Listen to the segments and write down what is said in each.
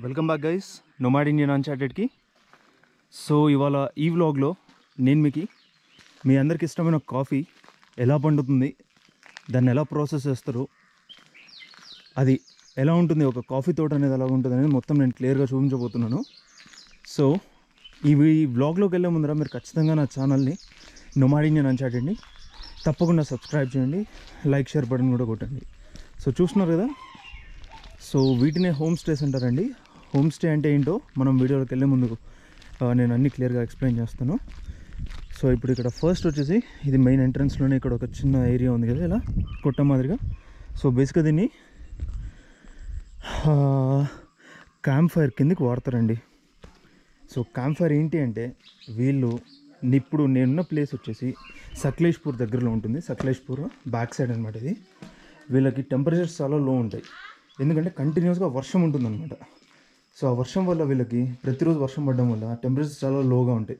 Welcome back guys nomad Indian అన్చార్టెడ్కి. So ఇవాళ ఈ వ్లాగ్లో నేను మీ అందరికి ఇష్టమైన కాఫీ ఎలా పండుతుంది, దాన్ని ఎలా ప్రాసెస్ చేస్తారు, అది ఎలా ఉంటుంది, ఒక కాఫీ తోట అనేది ఎలా ఉంటుంది అనేది మొత్తం నేను క్లియర్గా చూపించబోతున్నాను. సో ఈ వ్లాగ్లోకి వెళ్ళే ముందర మీరు ఖచ్చితంగా నా ఛానల్ని నోమాడ్ ఇండియన్ అన్చార్టెడ్ని తప్పకుండా సబ్స్క్రైబ్ చేయండి, లైక్ షేర్ బటన్ కూడా కొట్టండి. సో చూస్తున్నారు కదా, సో వీటినే హోమ్ స్టేస్ అంటారండి. హోమ్ స్టే అంటే ఏంటో మనం వీడియోలోకి వెళ్ళే ముందు నేను అన్నీ క్లియర్గా ఎక్స్ప్లెయిన్ చేస్తాను. సో ఇప్పుడు ఇక్కడ ఫస్ట్ వచ్చేసి ఇది మెయిన్ ఎంట్రన్స్లోనే ఇక్కడ ఒక చిన్న ఏరియా ఉంది కదా, ఇలా కొట్ట మాదిరిగా. సో బేసిక్గా దీన్ని క్యాంప్ ఫైర్ కిందకి వాడతారండి. సో క్యాంప్ ఫైర్ ఏంటి అంటే వీళ్ళు ఇప్పుడు నేనున్న ప్లేస్ వచ్చేసి సకలేష్పూర్ దగ్గరలో ఉంటుంది. సకలేష్పూర్ బ్యాక్ సైడ్ అనమాట. ఇది వీళ్ళకి టెంపరేచర్స్ చాలా లో ఉంటాయి, ఎందుకంటే కంటిన్యూస్గా వర్షం ఉంటుందన్నమాట. సో ఆ వర్షం వల్ల వీళ్ళకి ప్రతిరోజు వర్షం పడడం వల్ల టెంపరేచర్స్ చాలా లోగా ఉంటాయి.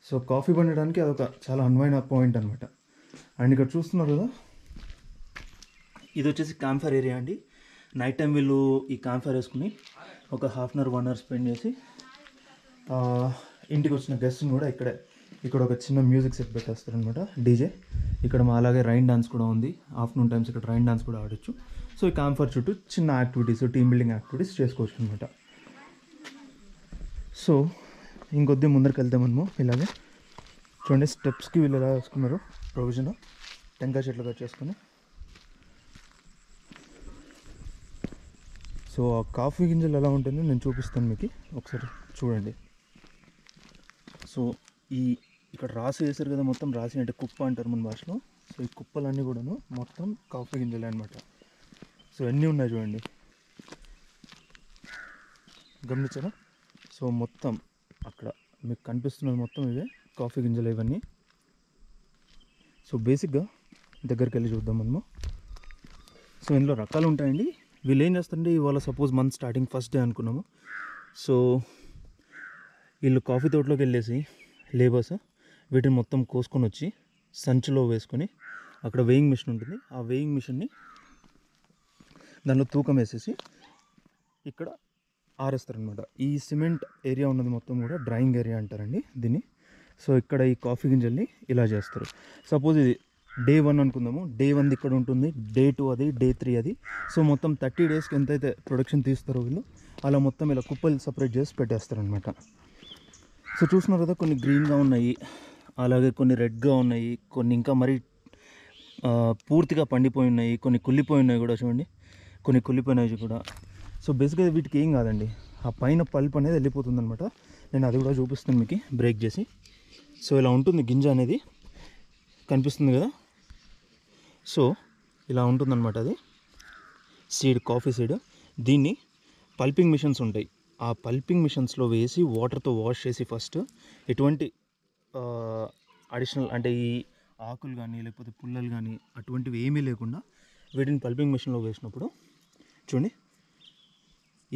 సో కాఫీ పండడానికి అదొక చాలా అనువైన పాయింట్ అనమాట. అండ్ ఇక్కడ చూస్తున్నారు కదా, ఇది వచ్చేసి క్యాంప్ ఫైర్ ఏరియా అండి. నైట్ టైం వీళ్ళు ఈ క్యాంప్ ఫైర్ వేసుకుని ఒక half an hour 1 hour spend చేసి ఇంటికి వచ్చిన గెస్ట్ని కూడా ఇక్కడ ఒక చిన్న మ్యూజిక్ సెట్ పెట్టేస్తారనమాట, డీజే. ఇక్కడ మా అలాగే రైన్ డాన్స్ కూడా ఉంది. ఆఫ్టర్నూన్ టైమ్స్ ఇక్కడ రైన్ డాన్స్ కూడా ఆడొచ్చు. సో ఈ క్యాంప్ ఫైర్ చుట్టూ చిన్న యాక్టివిటీస్, టీమ్ బిల్డింగ్ యాక్టివిటీస్ చేసుకోవచ్చు అనమాట. సో ఇంకొద్ది ముందరికి వెళ్తే మనము ఇలాగే చూడండి, స్టెప్స్కి వీళ్ళు ఎలా వేసుకున్నారు ప్రొవిజన్, టెంకాయ చెట్లు కట్ చేసుకొని. సో ఆ కాఫీ గింజలు ఎలా ఉంటుందో నేను చూపిస్తాను మీకు, ఒకసారి చూడండి. సో ఇక్కడ రాసి వేసారు కదా, మొత్తం రాసి అంటే కుప్ప అంటారు మన భాషలో. సో ఈ కుప్పలన్నీ కూడాను మొత్తం కాఫీ గింజలే అనమాట. సో ఎన్ని ఉన్నాయి చూడండి, గమనించారా? సో మొత్తం అక్కడ మీకు కనిపిస్తున్నది మొత్తం ఇవే కాఫీ గింజలు ఇవన్నీ. సో బేసిక్గా దగ్గరికి వెళ్ళి చూద్దాం మనము. సో ఇందులో రకాలు ఉంటాయండి. వీళ్ళు ఏం చేస్తారంటే, ఇవాళ suppose month starting first day అనుకున్నాము. సో వీళ్ళు కాఫీ తోటలోకి వెళ్ళేసి లేబర్స్ వీటిని మొత్తం కోసుకొని వచ్చి సంచిలో వేసుకొని, అక్కడ వేయింగ్ మిషన్ ఉంటుంది, ఆ వేయింగ్ మిషన్ని దానిలో తూకం వేసేసి ఇక్కడ ఆరేస్తారనమాట. ఈ సిమెంట్ ఏరియా ఉన్నది మొత్తం కూడా డ్రైయింగ్ ఏరియా అంటారండి దీన్ని. సో ఇక్కడ ఈ కాఫీ గింజల్ని ఇలా చేస్తారు. సపోజ్ ఇది డే 1 అనుకుందాము, డే 1 ఇక్కడ ఉంటుంది, డే 2 అది, డే 3 అది. సో మొత్తం 30 డేస్కి ఎంతైతే ప్రొడక్షన్ తీస్తారో వీళ్ళు అలా మొత్తం ఇలా కుప్పలు సపరేట్ చేసి పెట్టేస్తారనమాట. సో చూస్తున్నారు కదా, కొన్ని గ్రీన్గా ఉన్నాయి, అలాగే కొన్ని రెడ్గా ఉన్నాయి, కొన్ని ఇంకా మరీ పూర్తిగా పండిపోయి ఉన్నాయి, కొన్ని కుళ్ళిపోయి ఉన్నాయి కూడా చూడండి, కొన్ని కుళ్ళిపోయినాయి కూడా. సో బేసిక్గా వీటికి ఏం కాదండి, ఆ పైన పల్ప్ అనేది వెళ్ళిపోతుంది అనమాట. నేను అది కూడా చూపిస్తాను మీకు బ్రేక్ చేసి. సో ఇలా ఉంటుంది గింజ అనేది, కనిపిస్తుంది కదా. సో ఇలా ఉంటుందన్నమాట అది సీడ్, కాఫీ సీడ్. దీన్ని పల్పింగ్ మిషన్స్ ఉంటాయి, ఆ పల్పింగ్ మిషన్స్లో వేసి వాటర్తో వాష్ చేసి ఫస్ట్ ఎటువంటి అడిషనల్ అంటే ఈ ఆకులు కానీ లేకపోతే పుల్లలు కానీ అటువంటివి ఏమీ లేకుండా వీటిని పల్పింగ్ మిషన్లో వేసినప్పుడు చూడండి,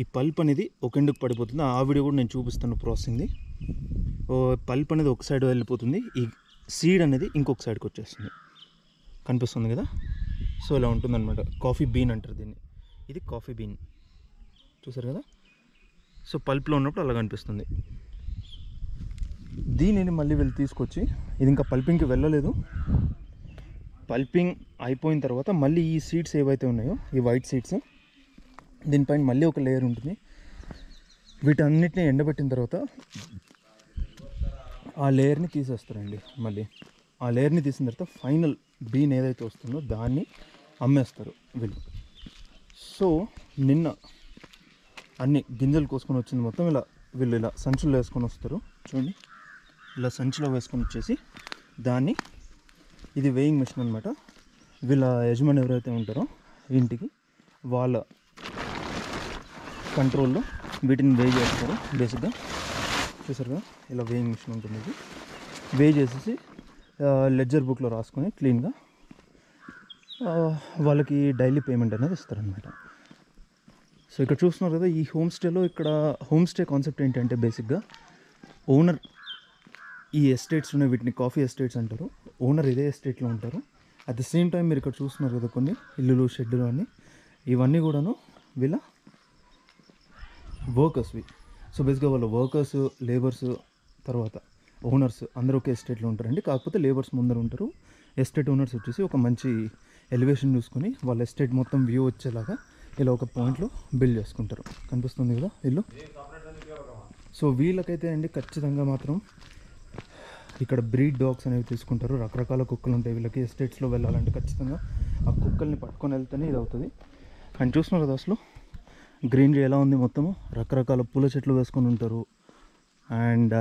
ఈ పల్ప్ అనేది ఒక ఎండుకు పడిపోతుంది. ఆ వీడియో కూడా నేను చూపిస్తాను ప్రాసెసింగ్ది. పల్ప్ అనేది ఒక సైడ్ వెళ్ళిపోతుంది, ఈ సీడ్ అనేది ఇంకొక సైడ్కి వచ్చేస్తుంది, కనిపిస్తుంది కదా. సో ఇలా ఉంటుందన్నమాట. కాఫీ బీన్ అంటారు దీన్ని, ఇది కాఫీ బీన్, చూసారు కదా. సో పల్ప్లో ఉన్నప్పుడు అలా కనిపిస్తుంది. దీనిని మళ్ళీ వీళ్ళు తీసుకొచ్చి, ఇది ఇంకా పల్పింగ్కి వెళ్ళలేదు, పల్పింగ్ అయిపోయిన తర్వాత మళ్ళీ ఈ సీడ్స్ ఏవైతే ఉన్నాయో, ఈ వైట్ సీడ్స్, దీనిపైన మళ్ళీ ఒక లేయర్ ఉంటుంది. వీటన్నిటిని ఎండబెట్టిన తర్వాత ఆ లేయర్ని తీసేస్తారండి. మళ్ళీ ఆ లేయర్ని తీసిన తర్వాత ఫైనల్ బీన్ ఏదైతే వస్తుందో దాన్ని అమ్మేస్తారు వీళ్ళు. సో నిన్న అన్ని గింజలు కోసుకొని వచ్చింది మొత్తం వీళ్ళు ఇలా సంచులు వేసుకొని వస్తారు చూడండి, ఇలా సంచిలో వేసుకొని వచ్చేసి దాన్ని, ఇది వేయింగ్ మిషన్ అనమాట. వీళ్ళ యజమాని ఎవరైతే ఉంటారో ఇంటికి, వాళ్ళ కంట్రోల్లో వీటిని వే చేస్తారు. బేసిక్గా చూసారు కదా, ఇలా వేయింగ్ మిషన్ ఉంటుంది. ఇది వే చేసేసి లెడ్జర్ బుక్లో రాసుకొని క్లీన్గా వాళ్ళకి డైలీ పేమెంట్ అనేది ఇస్తారనమాట. సో ఇక్కడ చూస్తున్నారు కదా, ఈ హోమ్ స్టేలో, ఇక్కడ హోమ్ స్టే కాన్సెప్ట్ ఏంటంటే బేసిక్గా ఓనర్ ఈ ఎస్టేట్స్ ఉన్నాయి, వీటిని కాఫీ ఎస్టేట్స్ అంటారు. ఓనర్ ఇదే ఎస్టేట్లో ఉంటారు. అట్ ద సేమ్ టైం మీరు ఇక్కడ చూస్తున్నారు కదా కొన్ని ఇల్లులు, షెడ్లు అన్నీ, ఇవన్నీ కూడాను వీళ్ళ వర్కర్స్వి. సో బేసిక్గా వాళ్ళ వర్కర్స్, లేబర్స్, తర్వాత ఓనర్స్ అందరూ ఒక ఎస్టేట్లో ఉంటారండి. కాకపోతే లేబర్స్ ముందర ఉంటారు. ఎస్టేట్ ఓనర్స్ వచ్చేసి ఒక మంచి ఎలివేషన్ చూసుకొని వాళ్ళ ఎస్టేట్ మొత్తం వ్యూ వచ్చేలాగా ఇలా ఒక పాయింట్లో బిల్డ్ చేసుకుంటారు. కనిపిస్తుంది కదా ఇల్లు. సో వీళ్ళకైతే అండి ఖచ్చితంగా మాత్రం ఇక్కడ బ్రీడ్ డాగ్స్ అనేవి తీసుకుంటారు. రకరకాల కుక్కలు ఉంటాయి వీళ్ళకి. ఎస్టేట్స్లో వెళ్ళాలంటే ఖచ్చితంగా ఆ కుక్కల్ని పట్టుకొని వెళ్తేనే ఇది అవుతుంది. అండ్ చూస్తున్నారు కదా అసలు గ్రీనరీ ఎలా ఉంది, మొత్తము రకరకాల పూల చెట్లు వేసుకొని ఉంటారు. అండ్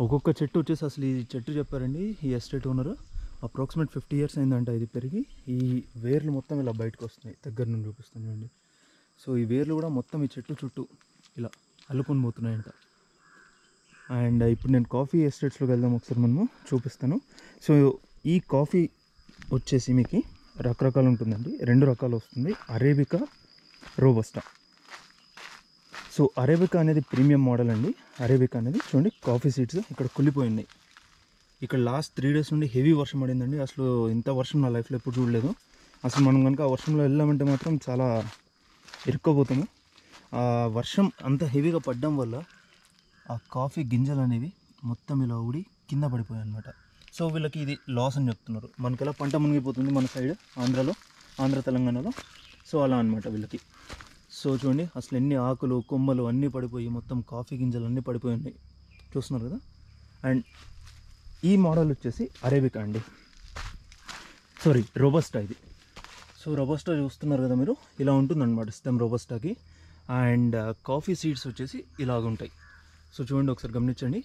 ఒక్కొక్క చెట్టు వచ్చేసి అసలు ఈ చెట్టు చెప్పారండి ఈ ఎస్టేట్ ఓనరు అప్రాక్సిమేట్ 50 years అయిందంట ఇది పెరిగి. ఈ వేర్లు మొత్తం ఇలా బయటకు వస్తున్నాయి. దగ్గర నుండి చూపిస్తాను చూడండి. సో ఈ వేర్లు కూడా మొత్తం ఈ చెట్టు చుట్టూ ఇలా అల్లుకొని పోతున్నాయంట. అండ్ ఇప్పుడు నేను కాఫీ ఎస్టేట్స్లోకి వెళ్దాం, ఒకసారి మనము చూపిస్తాను. సో ఈ కాఫీ వచ్చేసి మీకు రకరకాలు ఉంటుందండి. 2 రకాలు వస్తుంది, అరేబికా, రోబస్టా. సో అరేబికా అనేది ప్రీమియం మోడల్ అండి. అరేబికా అనేది చూడండి కాఫీ సీడ్స్ ఇక్కడ కుళ్ళిపోయినాయి. ఇక్కడ లాస్ట్ 3 days నుండి హెవీ వర్షం పడిందండి. అసలు ఇంత వర్షం నా లైఫ్లో ఎప్పుడు చూడలేదు. అసలు మనం కనుక ఆ వర్షంలో వెళ్ళామంటే మాత్రం చాలా ఇరుక్కోపోతాము. ఆ వర్షం అంత హెవీగా పడడం వల్ల ఆ కాఫీ గింజలు అనేవి మొత్తం ఇలా ఊడి కింద పడిపోయాయి అన్నమాట. సో వీళ్ళకి ఇది లాస్ అని చెప్తున్నారు. మనకి ఎలా పంట మునిగిపోతుంది మన సైడ్ ఆంధ్ర తెలంగాణలో, సో అలా అనమాట వీళ్ళకి. సో చూడండి అసలు ఎన్ని ఆకులు కొమ్మలు అన్నీ పడిపోయి మొత్తం కాఫీ గింజలు అన్నీ పడిపోయి ఉన్నాయి, చూస్తున్నారు కదా. అండ్ ఈ మోడల్ వచ్చేసి అరేబికా అండి, సారీ రోబస్టా ఇది. సో రోబస్టా చూస్తున్నారు కదా మీరు, ఇలా ఉంటుందన్నమాట స్టెమ్ రోబస్టాకి. అండ్ కాఫీ సీడ్స్ వచ్చేసి ఇలాగుంటాయి. సో చూడండి ఒకసారి గమనించండి,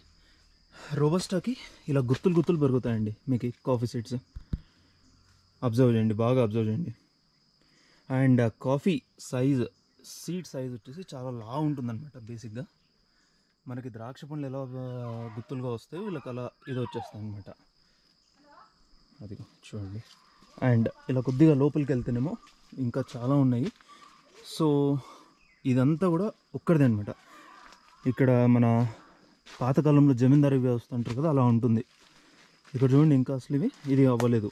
రోబస్టాకి ఇలా గుత్తులు పెరుగుతాయండి మీకు కాఫీ సీడ్స్. అబ్జర్వ్ చేయండి, బాగా అబ్జర్వ్ చేయండి. అండ్ కాఫీ సీడ్ సైజ్ వచ్చేసి చాలా లా ఉంటుందన్నమాట. బేసిక్గా మనకి ద్రాక్ష పండ్లు ఎలా గుత్తులుగా వస్తాయో వీళ్ళకి అలా ఇది వచ్చేస్తాయి అనమాట. అది చూడండి. అండ్ ఇలా కొద్దిగా లోపలికి వెళ్తేనేమో ఇంకా చాలా ఉన్నాయి. సో ఇదంతా కూడా ఒక్కడిదే అనమాట. ఇక్కడ మన పాతకాలంలో జమీందారీ వ్యవస్థ అంటారు కదా, అలా ఉంటుంది. ఇక్కడ చూడండి ఇంకా అసలు ఇది అవ్వలేదు,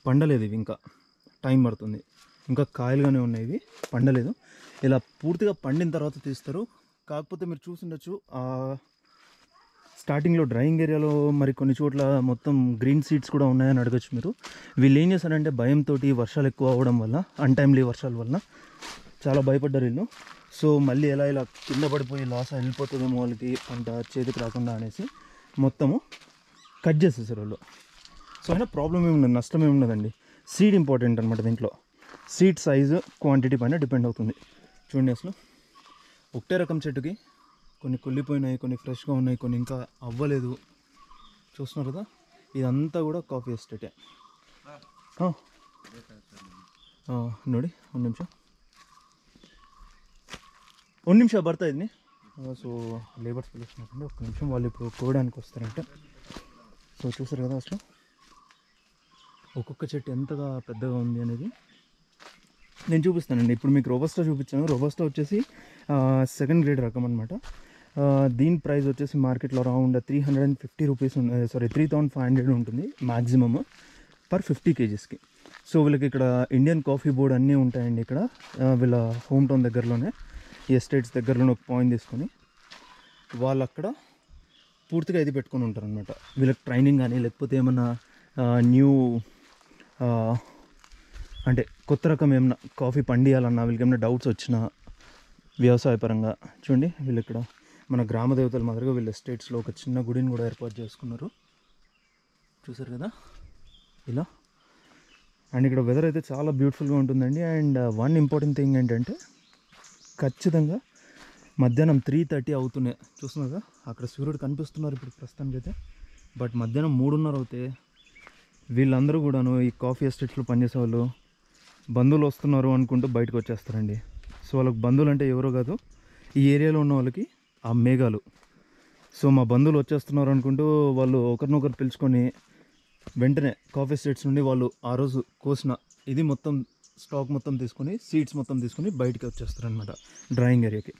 పండలేదు. ఇవి ఇంకా టైం పడుతుంది, ఇంకా కాయలుగానే ఉన్నాయి, ఇవి పండలేదు. ఇలా పూర్తిగా పండిన తర్వాత తీస్తారు. కాకపోతే మీరు చూసిండొచ్చు స్టార్టింగ్లో డ్రైయింగ్ ఏరియాలో మరి కొన్ని చోట్ల మొత్తం గ్రీన్ సీడ్స్ కూడా ఉన్నాయని అడగచ్చు మీరు. వీళ్ళు ఏం చేశారంటే భయంతో వర్షాలు ఎక్కువ అవ్వడం వల్ల, అన్టైమ్లీ వర్షాల వల్ల చాలా భయపడ్డారు వీళ్ళు. సో మళ్ళీ ఇలా కింద పడిపోయి లాస్ వెళ్ళిపోతుందేమో వాళ్ళకి పంట చేతికి రాకుండా అనేసి మొత్తము కట్ చేసేసారు వాళ్ళు. సో అయినా ప్రాబ్లం ఏమి ఉండదు, నష్టం ఏమి ఉండదండి. సీడ్ ఇంపార్టెంట్ అనమాట దీంట్లో. సీడ్ సైజు క్వాంటిటీ పైన డిపెండ్ అవుతుంది. చూడండి అసలు ఒకటే రకం చెట్టుకి కొన్ని కుళ్ళిపోయినాయి, కొన్ని ఫ్రెష్గా ఉన్నాయి, కొన్ని ఇంకా అవ్వలేదు. చూస్తున్నారు కదా, ఇదంతా కూడా కాఫీ ఎస్టేటే. ನೋಡಿ ಒಂದು ನಿಮಿಷ ಬರ್ತಾ ಇದ್ದೀನಿ. సో లేబర్స్ పిలుస్తున్నట్టు, ఒక్క నిమిషం, వాళ్ళు ఇప్పుడు కోయడానికి వస్తారంట. సో చూసారు కదా అసలు ఒక్కొక్క చెట్టు ఎంతగా పెద్దగా ఉంది అనేది నేను చూపిస్తానండి. ఇప్పుడు మీకు రోబస్టా చూపించాను. రోబస్టా వచ్చేసి 2nd grade రకం అనమాట. దీని ప్రైస్ వచ్చేసి మార్కెట్లో అరౌండ్ 350 రూపీస్, 3500 ఉంటుంది మ్యాక్సిమమ్ పర్ 50 kgsకి. సో వీళ్ళకి ఇక్కడ ఇండియన్ కాఫీ బోర్డ్ అన్నీ ఉంటాయండి. ఇక్కడ వీళ్ళ హోమ్ టౌన్ దగ్గరలోనే, ఈ ఎస్టేట్స్ దగ్గరలోనే ఒక పాయింట్ తీసుకొని వాళ్ళు అక్కడ పూర్తిగా ఇది పెట్టుకొని ఉంటారు అనమాట. వీళ్ళకి ట్రైనింగ్ కానీ లేకపోతే ఏమన్నా న్యూ అంటే కొత్త రకం ఏమన్నా కాఫీ పండియాలన్నా, వీళ్ళకి ఏమైనా డౌట్స్ వచ్చినా వ్యవసాయపరంగా, చూడండి వీళ్ళు ఇక్కడ మన గ్రామ దేవతల మాదిరిగా వీళ్ళ ఎస్టేట్స్లో ఒక చిన్న గుడిని కూడా ఏర్పాటు చేసుకున్నారు. చూసారు కదా ఇలా. అండ్ ఇక్కడ వెదర్ అయితే చాలా బ్యూటిఫుల్గా ఉంటుందండి. అండ్ వన్ ఇంపార్టెంట్ థింగ్ ఏంటంటే ఖచ్చితంగా మధ్యాహ్నం 3:30 అవుతున్నాయి. చూస్తున్నారు కదా అక్కడ సూర్యుడు కనిపిస్తున్నారు ఇప్పుడు ప్రస్తుతానికి అయితే. బట్ మధ్యాహ్నం 3:30 అవుతే వీళ్ళందరూ కూడాను ఈ కాఫీ ఎస్టేట్స్లో పనిచేసే వాళ్ళు బంధువులు వస్తున్నారు అనుకుంటూ బయటకు వచ్చేస్తారండి. సో వాళ్ళకి బంధువులు అంటే ఎవరో కాదు, ఈ ఏరియాలో ఉన్న వాళ్ళకి ఆ మేఘాలు. సో మా బంధువులు వచ్చేస్తున్నారు అనుకుంటూ వాళ్ళు ఒకరినొకరు పిలుచుకొని వెంటనే కాఫీ ఎస్టేట్స్ నుండి వాళ్ళు ఆ రోజు కోసిన ఇది మొత్తం స్టాక్ మొత్తం తీసుకొని, సీడ్స్ మొత్తం తీసుకొని బయటికి వచ్చేస్తారనమాట డ్రాయింగ్ ఏరియాకి.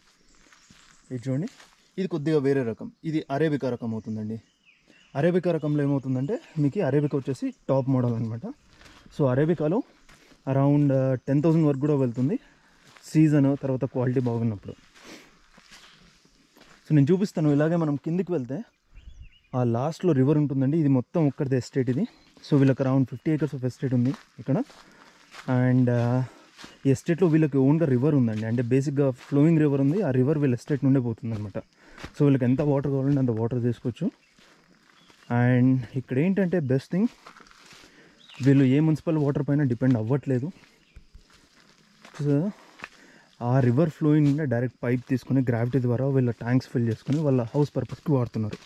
ఇది చూడండి, ఇది కొద్దిగా వేరే రకం, ఇది అరేబికా రకం అవుతుందండి. అరేబికా రకంలో ఏమవుతుందంటే మీకు అరేబికా వచ్చేసి టాప్ మోడల్ అనమాట. సో అరేబికాలో అరౌండ్ 10,000 వరకు కూడా వెళ్తుంది. సీజన్ తర్వాత క్వాలిటీ బాగున్నప్పుడు. సో నేను చూపిస్తాను. ఇలాగే మనం కిందికి వెళ్తే ఆ లాస్ట్లో రివర్ ఉంటుందండి. ఇది మొత్తం ఒక్కరిది ఎస్టేట్ ఇది. సో వీళ్ళకి అరౌండ్ 50 acres ఆఫ్ ఎస్టేట్ ఉంది ఇక్కడ. అండ్ ఈ ఎస్టేట్లో వీళ్ళకి ఓన్గా రివర్ ఉందండి. అంటే బేసిక్గా ఫ్లోయింగ్ రివర్ ఉంది. ఆ రివర్ వీళ్ళ ఎస్టేట్ నుండే పోతుంది అనమాట. సో వీళ్ళకి ఎంత వాటర్ కావాలంటే అంత వాటర్ తీసుకోవచ్చు. అండ్ ఇక్కడ ఏంటంటే బెస్ట్ థింగ్, వీళ్ళు ఏ మున్సిపల్ వాటర్ పైన డిపెండ్ అవ్వట్లేదు. సో ఆ రివర్ ఫ్లోయింగ్ డైరెక్ట్ పైప్ తీసుకొని గ్రావిటీ ద్వారా వీళ్ళ ట్యాంక్స్ ఫిల్ చేసుకొని వాళ్ళ హౌస్ పర్పస్కి వాడుతున్నారు.